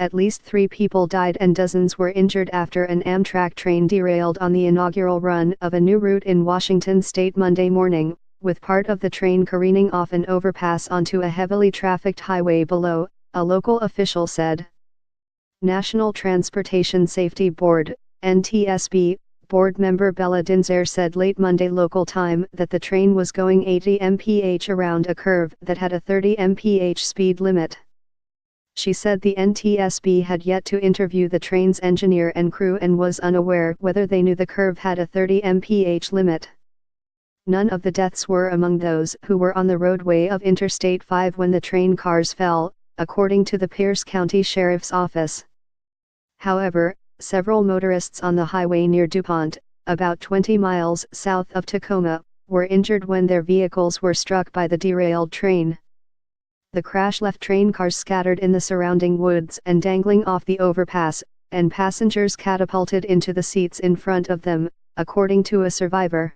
at least 3 people died and dozens were injured after an Amtrak train derailed on the inaugural run of a new route in Washington state Monday morning, with part of the train careening off an overpass onto a heavily trafficked highway below, a local official said. National Transportation Safety Board, NTSB, board member Bella Dinzer said late Monday local time that the train was going 80 mph around a curve that had a 30 mph speed limit. She said the NTSB had yet to interview the train's engineer and crew and was unaware whether they knew the curve had a 30 mph limit. None of the deaths were among those who were on the roadway of Interstate 5 when the train cars fell, according to the Pierce County Sheriff's Office. However, several motorists on the highway near DuPont, about 20 miles south of Tacoma, were injured when their vehicles were struck by the derailed train. The crash left train cars scattered in the surrounding woods and dangling off the overpass, and passengers catapulted into the seats in front of them, according to a survivor.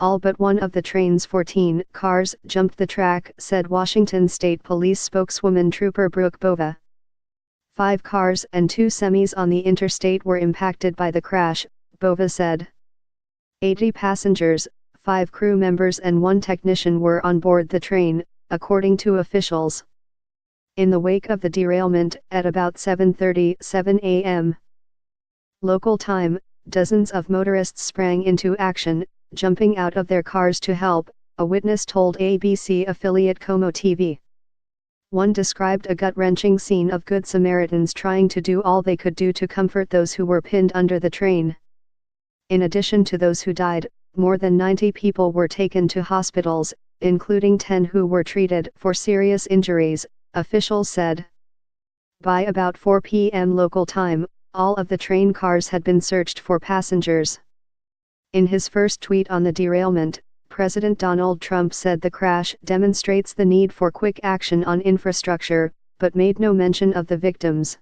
All but one of the train's 14 cars jumped the track, said Washington State Police spokeswoman Trooper Brooke Bova. 5 cars and 2 semis on the interstate were impacted by the crash, Bova said. 80 passengers, 5 crew members and 1 technician were on board the train, according to officials. In the wake of the derailment, at about 7:37 a.m. local time, dozens of motorists sprang into action, jumping out of their cars to help, a witness told ABC affiliate Como TV. One described a gut-wrenching scene of Good Samaritans trying to do all they could do to comfort those who were pinned under the train. In addition to those who died, more than 90 people were taken to hospitals, including 10 who were treated for serious injuries, officials said. By about 4 p.m. local time, all of the train cars had been searched for passengers. In his first tweet on the derailment, President Donald Trump said the crash demonstrates the need for quick action on infrastructure, but made no mention of the victims.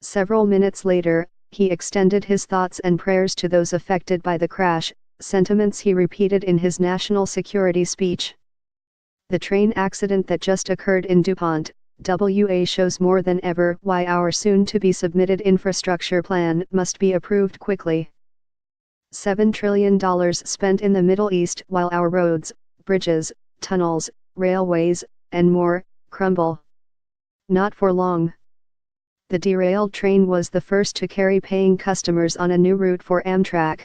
Several minutes later, he extended his thoughts and prayers to those affected by the crash, sentiments he repeated in his national security speech. The train accident that just occurred in DuPont, WA shows more than ever why our soon-to-be submitted infrastructure plan must be approved quickly. $7 trillion spent in the Middle East while our roads, bridges, tunnels, railways, and more, crumble. Not for long. The derailed train was the first to carry paying customers on a new route for Amtrak.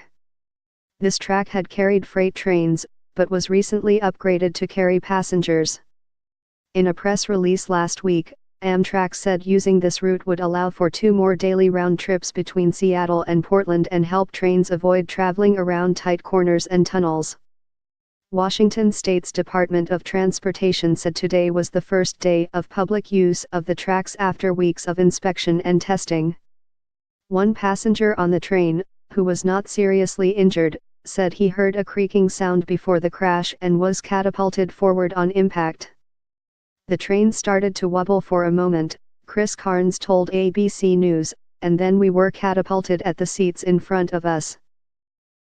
This track had carried freight trains, but was recently upgraded to carry passengers. In a press release last week, Amtrak said using this route would allow for 2 more daily round trips between Seattle and Portland and help trains avoid traveling around tight corners and tunnels. Washington State's Department of Transportation said today was the first day of public use of the tracks after weeks of inspection and testing. One passenger on the train, who was not seriously injured, said he heard a creaking sound before the crash and was catapulted forward on impact. The train started to wobble for a moment, Chris Carnes told ABC News, and then we were catapulted at the seats in front of us.